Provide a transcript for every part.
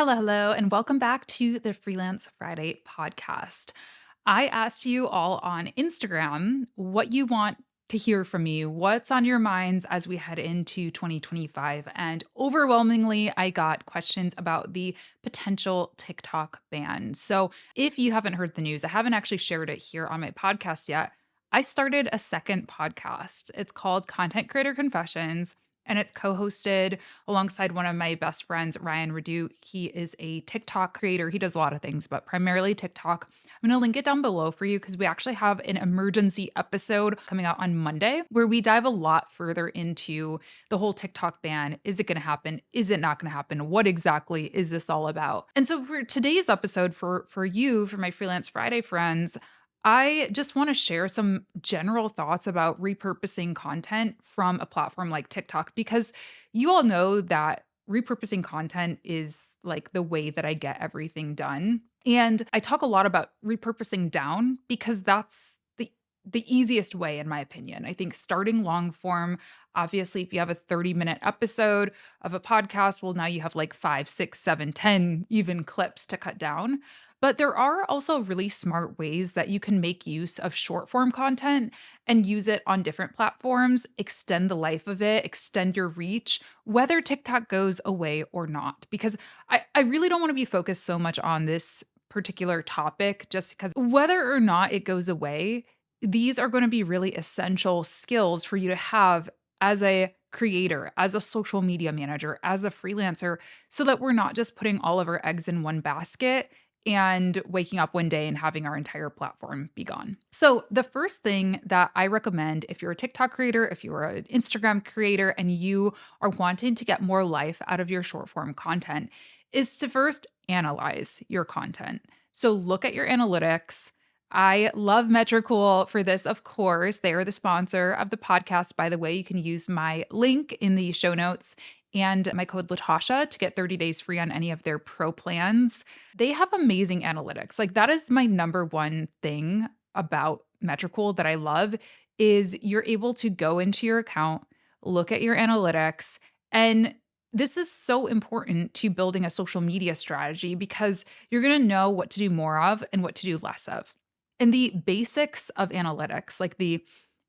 Hello, and welcome back to the Freelance Friday podcast. I asked you all on Instagram what you want to hear from me, what's on your minds as we head into 2025. And overwhelmingly, I got questions about the potential TikTok ban. So if you haven't heard the news, I haven't actually shared it here on my podcast yet. I started a second podcast. It's called Content Creator Confessions. And it's co hosted alongside one of my best friends, Ryan Redu. He is a TikTok creator. He does a lot of things, but primarily TikTok. I'm going to link it down below for you because we actually have an emergency episode coming out on Monday where we dive a lot further into the whole TikTok ban. Is it going to happen? Is it not going to happen? What exactly is this all about? And so for today's episode, for you, for my Freelance Friday friends, I just want to share some general thoughts about repurposing content from a platform like TikTok because you all know that repurposing content is like the way that I get everything done. And I talk a lot about repurposing down because that's the easiest way in my opinion. I think starting long form, obviously if you have a 30-minute episode of a podcast, well now you have like 5, 6, 7, 10 even clips to cut down. But there are also really smart ways that you can make use of short form content and use it on different platforms, extend the life of it, extend your reach, whether TikTok goes away or not. Because I really don't want to be focused so much on this particular topic, just because whether or not it goes away, these are going to be really essential skills for you to have as a creator, as a social media manager, as a freelancer, so that we're not just putting all of our eggs in one basket and waking up one day and having our entire platform be gone. So, the first thing that I recommend if you're a TikTok creator, if you're an Instagram creator, and you are wanting to get more life out of your short form content, is to first analyze your content. So, look at your analytics. I love Metricool for this, of course. They are the sponsor of the podcast. By the way, you can use my link in the show notes and my code Latasha to get 30 days free on any of their pro plans. They have amazing analytics. Like that is my number one thing about Metricool that I love is you're able to go into your account, look at your analytics, and this is so important to building a social media strategy because you're going to know what to do more of and what to do less of. And the basics of analytics, like the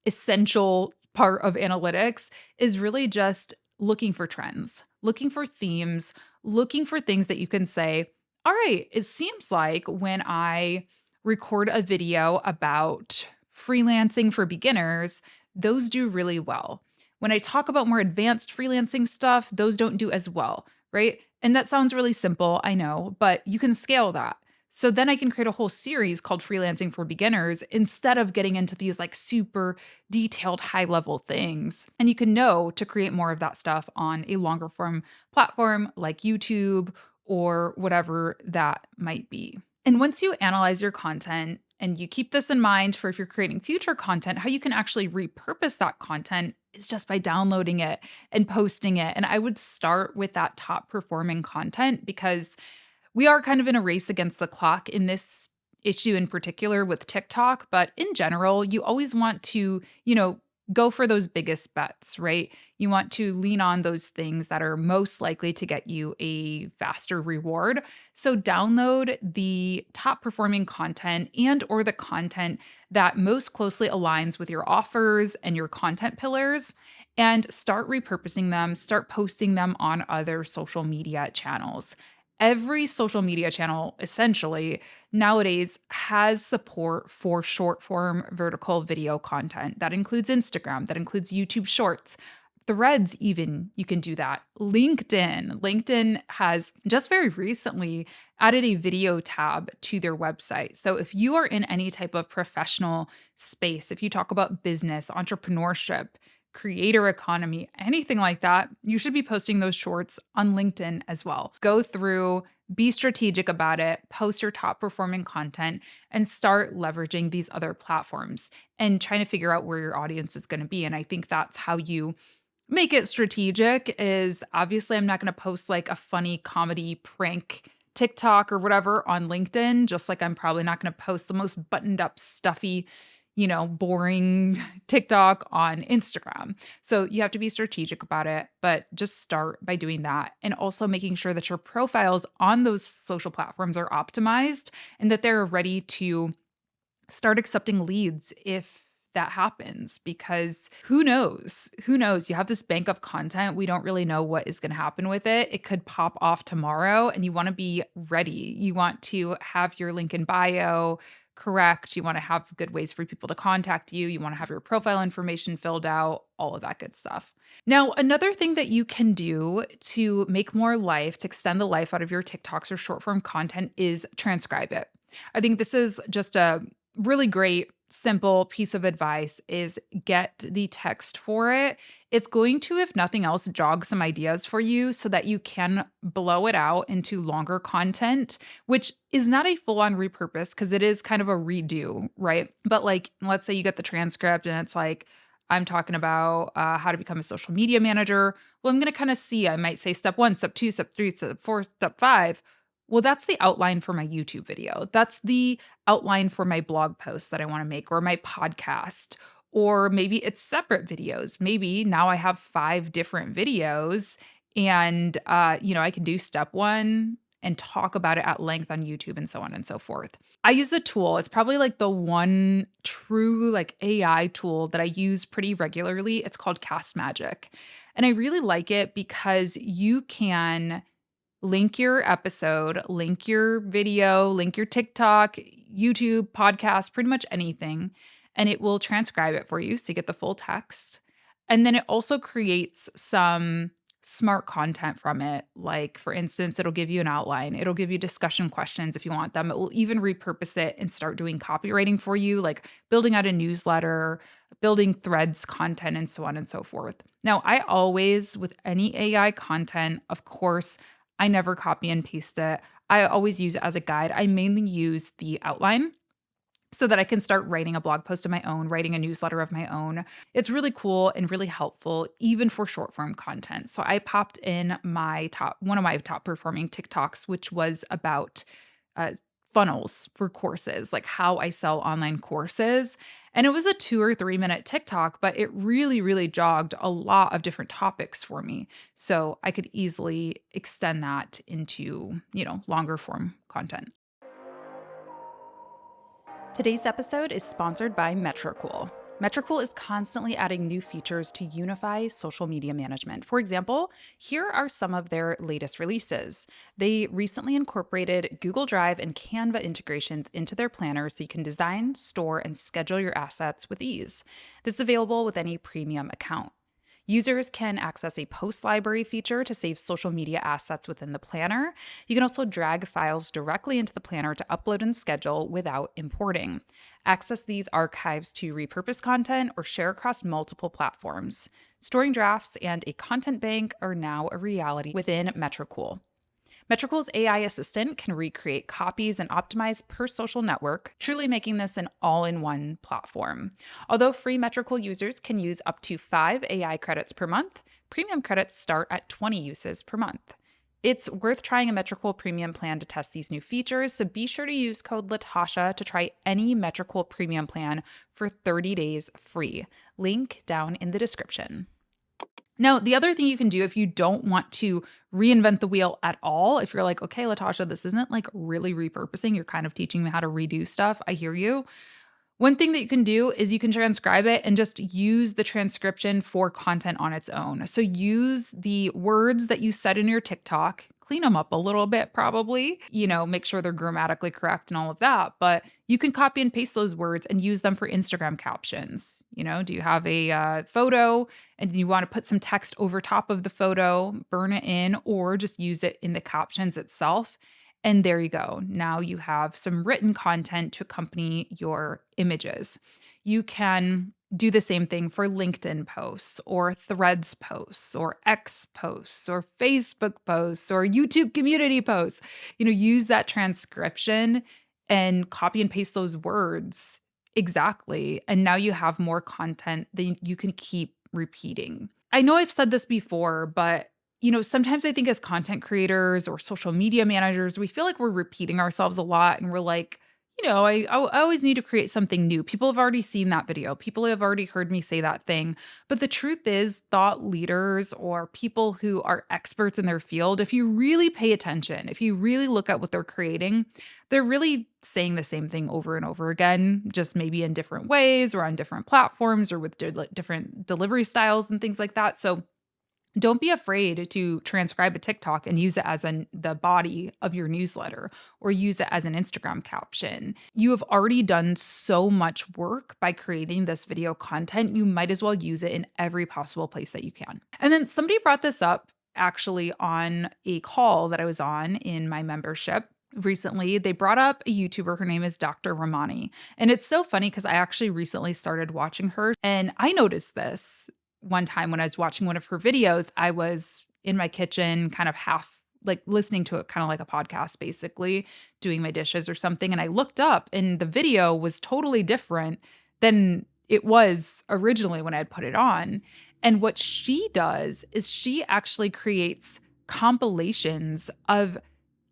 essential part of analytics, is really just looking for trends, looking for themes, looking for things that you can say, all right, it seems like when I record a video about freelancing for beginners, those do really well. When I talk about more advanced freelancing stuff, those don't do as well, right? And that sounds really simple, I know, but you can scale that. So then I can create a whole series called Freelancing for Beginners instead of getting into these like super detailed high level things. And you can know to create more of that stuff on a longer form platform like YouTube or whatever that might be. And once you analyze your content and you keep this in mind for if you're creating future content, how you can actually repurpose that content is just by downloading it and posting it. And I would start with that top performing content because we are kind of in a race against the clock in this issue in particular with TikTok, but in general, you always want to, go for those biggest bets, right? You want to lean on those things that are most likely to get you a faster reward. So download the top performing content and or the content that most closely aligns with your offers and your content pillars and start repurposing them, start posting them on other social media channels. Every social media channel essentially nowadays has support for short form vertical video content. That includes Instagram, that includes YouTube Shorts. Threads, even you can do that. LinkedIn has just very recently added a video tab to their website. So if you are in any type of professional space, if you talk about business, entrepreneurship, creator economy, anything like that, you should be posting those shorts on LinkedIn as well. Go through, be strategic about it, post your top performing content, and start leveraging these other platforms and trying to figure out where your audience is going to be. And I think that's how you make it strategic is obviously I'm not going to post like a funny comedy prank TikTok or whatever on LinkedIn, just like I'm probably not going to post the most buttoned up stuffy boring TikTok on Instagram. So you have to be strategic about it, but just start by doing that. And also making sure that your profiles on those social platforms are optimized and that they're ready to start accepting leads if that happens, because who knows? Who knows? You have this bank of content. We don't really know what is going to happen with it. It could pop off tomorrow, and you want to be ready. You want to have your link in bio correct. You want to have good ways for people to contact you. You want to have your profile information filled out, all of that good stuff. Now, another thing that you can do to make more life, to extend the life out of your TikToks or short form content is transcribe it. I think this is just a really great simple piece of advice is get the text for it. It's going to, if nothing else, jog some ideas for you so that you can blow it out into longer content, which is not a full on repurpose because it is kind of a redo, right? But like, let's say you get the transcript and it's like, I'm talking about how to become a social media manager. Well, I'm going to kind of see, I might say step one, step two, step three, step four, step five. Well, that's the outline for my YouTube video. That's the outline for my blog post that I want to make or my podcast. Or maybe it's separate videos. Maybe now I have 5 different videos and I can do step 1 and talk about it at length on YouTube and so on and so forth. I use a tool. It's probably like the one true like AI tool that I use pretty regularly. It's called Cast Magic. And I really like it because you can link your episode, link your video, link your TikTok, YouTube, podcast, pretty much anything, and it will transcribe it for you so you get the full text. And then it also creates some smart content from it. Like, for instance, it'll give you an outline, it'll give you discussion questions if you want them. It will even repurpose it and start doing copywriting for you, like building out a newsletter, building threads content, and so on and so forth. Now, I always, with any AI content, of course, I never copy and paste it. I always use it as a guide. I mainly use the outline so that I can start writing a blog post of my own, writing a newsletter of my own. It's really cool and really helpful, even for short form content. So I popped in one of my top performing TikToks, which was about uh, funnels for courses, like how I sell online courses. And it was a 2 or 3 minute TikTok, but it really, really jogged a lot of different topics for me. So I could easily extend that into, longer form content. Today's episode is sponsored by Metricool. Metricool is constantly adding new features to unify social media management. For example, here are some of their latest releases. They recently incorporated Google Drive and Canva integrations into their planner so you can design, store, and schedule your assets with ease. This is available with any premium account. Users can access a post library feature to save social media assets within the planner. You can also drag files directly into the planner to upload and schedule without importing. Access these archives to repurpose content or share across multiple platforms. Storing drafts and a content bank are now a reality within Metricool. Metricool's AI assistant can recreate copies and optimize per social network, truly making this an all-in-one platform. Although free Metricool users can use up to 5 AI credits per month, premium credits start at 20 uses per month. It's worth trying a Metricool premium plan to test these new features, so be sure to use code Latasha to try any Metricool premium plan for 30 days free. Link down in the description. Now, the other thing you can do if you don't want to reinvent the wheel at all, if you're like, okay, Latasha, this isn't like really repurposing, you're kind of teaching me how to redo stuff. I hear you. One thing that you can do is you can transcribe it and just use the transcription for content on its own. So use the words that you said in your TikTok, clean them up a little bit, probably, make sure they're grammatically correct and all of that. But you can copy and paste those words and use them for Instagram captions. Do you have a photo and you want to put some text over top of the photo, burn it in, or just use it in the captions itself? And there you go. Now you have some written content to accompany your images. You can do the same thing for LinkedIn posts or Threads posts or X posts or Facebook posts or YouTube community posts. Use that transcription and copy and paste those words exactly. And now you have more content that you can keep repeating. I know I've said this before, but sometimes I think as content creators or social media managers, we feel like we're repeating ourselves a lot and we're like, I always need to create something new. People have already seen that video. People have already heard me say that thing. But the truth is, thought leaders or people who are experts in their field, if you really pay attention, if you really look at what they're creating, they're really saying the same thing over and over again, just maybe in different ways or on different platforms or with different delivery styles and things like that. So don't be afraid to transcribe a TikTok and use it as the body of your newsletter or use it as an Instagram caption. You have already done so much work by creating this video content. You might as well use it in every possible place that you can. And then somebody brought this up actually on a call that I was on in my membership recently. They brought up a YouTuber. Her name is Dr. Ramani. And it's so funny because I actually recently started watching her and I noticed this one time when I was watching one of her videos. I was in my kitchen, kind of half like listening to it, kind of like a podcast, basically doing my dishes or something. And I looked up and the video was totally different than it was originally when I had put it on. And what she does is she actually creates compilations of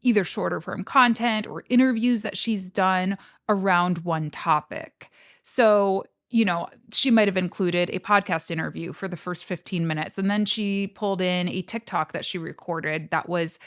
either shorter form content or interviews that she's done around one topic. So, she might have included a podcast interview for the first 15 minutes, and then she pulled in a TikTok that she recorded that was,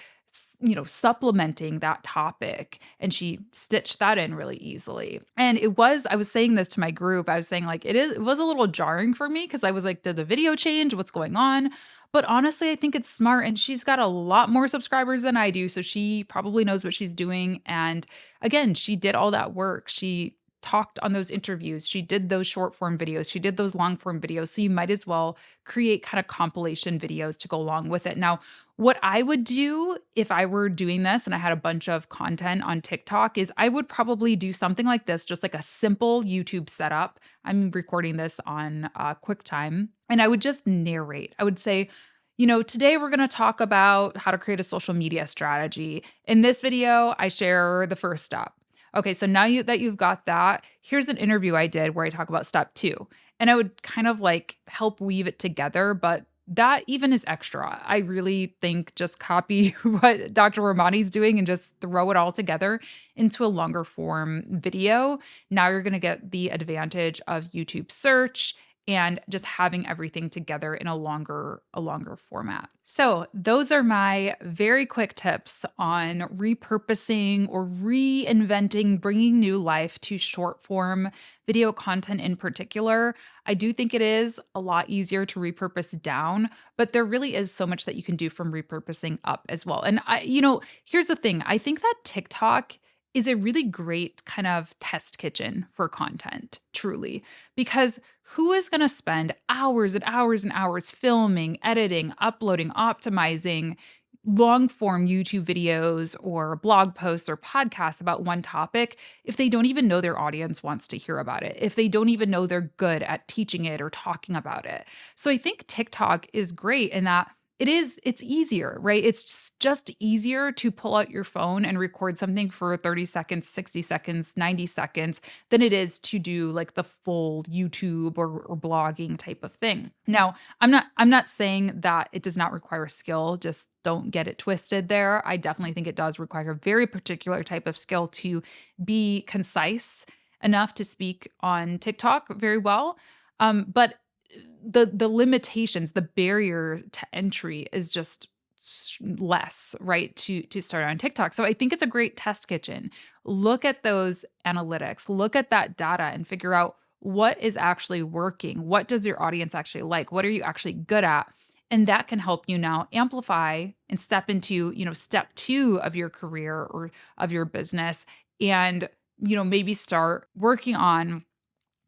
supplementing that topic, and she stitched that in really easily. And I was saying this to my group. I was saying like it was a little jarring for me because I was like, did the video change? What's going on? But honestly, I think it's smart and she's got a lot more subscribers than I do. So she probably knows what she's doing. And again, she did all that work. She talked on those interviews. She did those short form videos. She did those long form videos. So you might as well create kind of compilation videos to go along with it. Now, what I would do if I were doing this and I had a bunch of content on TikTok is I would probably do something like this, just like a simple YouTube setup. I'm recording this on QuickTime and I would just narrate. I would say, today we're going to talk about how to create a social media strategy. In this video, I share the first step. Okay, so now that you've got that, here's an interview I did where I talk about step 2. And I would kind of like help weave it together, but that even is extra. I really think just copy what Dr. Ramani's doing and just throw it all together into a longer form video. Now you're going to get the advantage of YouTube search and just having everything together in a longer format. So, those are my very quick tips on repurposing or reinventing, bringing new life to short form video content in particular. I do think it is a lot easier to repurpose down, but there really is so much that you can do from repurposing up as well. And here's the thing. I think that TikTok is a really great kind of test kitchen for content, truly, because who is going to spend hours and hours and hours filming, editing, uploading, optimizing long form YouTube videos or blog posts or podcasts about one topic if they don't even know their audience wants to hear about it, if they don't even know they're good at teaching it or talking about it? So I think TikTok is great in that it's easier, right? It's just easier to pull out your phone and record something for 30 seconds, 60 seconds, 90 seconds than it is to do like the full YouTube or blogging type of thing. Now, I'm not saying that it does not require skill, just don't get it twisted there. I definitely think it does require a very particular type of skill to be concise enough to speak on TikTok very well. But the limitations, the barrier to entry is just less, right? To start on TikTok. So I think it's a great test kitchen. Look at those analytics, look at that data and figure out what is actually working. What does your audience actually like? What are you actually good at? And that can help you now amplify and step into, step 2 of your career or of your business and, maybe start working on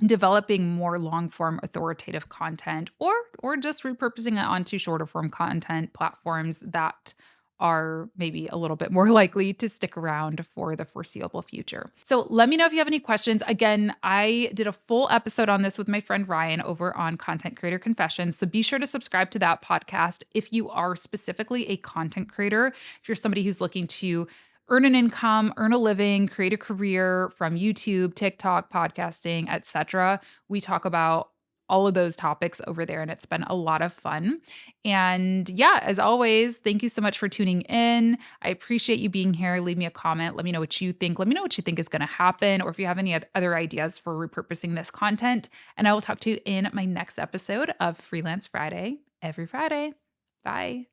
developing more long form authoritative content or just repurposing it onto shorter form content platforms that are maybe a little bit more likely to stick around for the foreseeable future. So let me know if you have any questions. Again, I did a full episode on this with my friend Ryan over on Content Creator Confessions. So be sure to subscribe to that podcast if you are specifically a content creator, if you're somebody who's looking to earn an income, earn a living, create a career from YouTube, TikTok, podcasting, etc. We talk about all of those topics over there, and it's been a lot of fun. And yeah, as always, thank you so much for tuning in. I appreciate you being here. Leave me a comment. Let me know what you think. Let me know what you think is going to happen, or if you have any other ideas for repurposing this content. And I will talk to you in my next episode of Freelance Friday every Friday. Bye.